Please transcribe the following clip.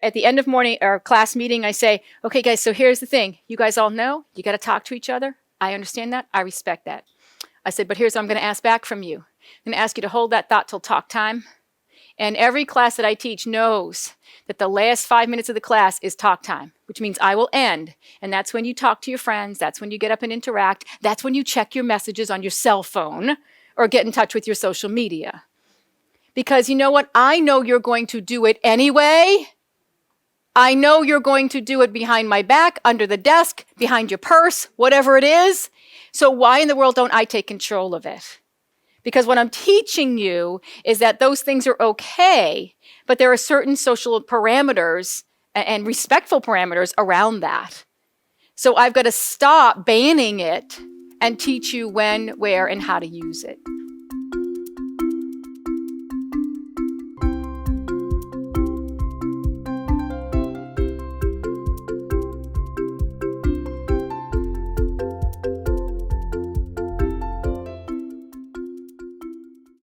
At the end of morning or class meeting, I say, okay, guys, so here's the thing. You guys all know you got to talk to each other. I understand that. I respect that. I said, but here's what I'm going to ask back from you. I'm going to ask you to hold that thought till talk time. And every class that I teach knows that the last 5 minutes of the class is talk time, which means I will end. And that's when you talk to your friends. That's when you get up and interact. That's when you check your messages on your cell phone or get in touch with your social media. Because you know what? I know you're going to do it anyway. I know you're going to do it behind my back, under the desk, behind your purse, whatever it is. So why in the world don't I take control of it? Because what I'm teaching you is that those things are okay, but there are certain social parameters and respectful parameters around that. So I've got to stop banning it and teach you when, where, and how to use it.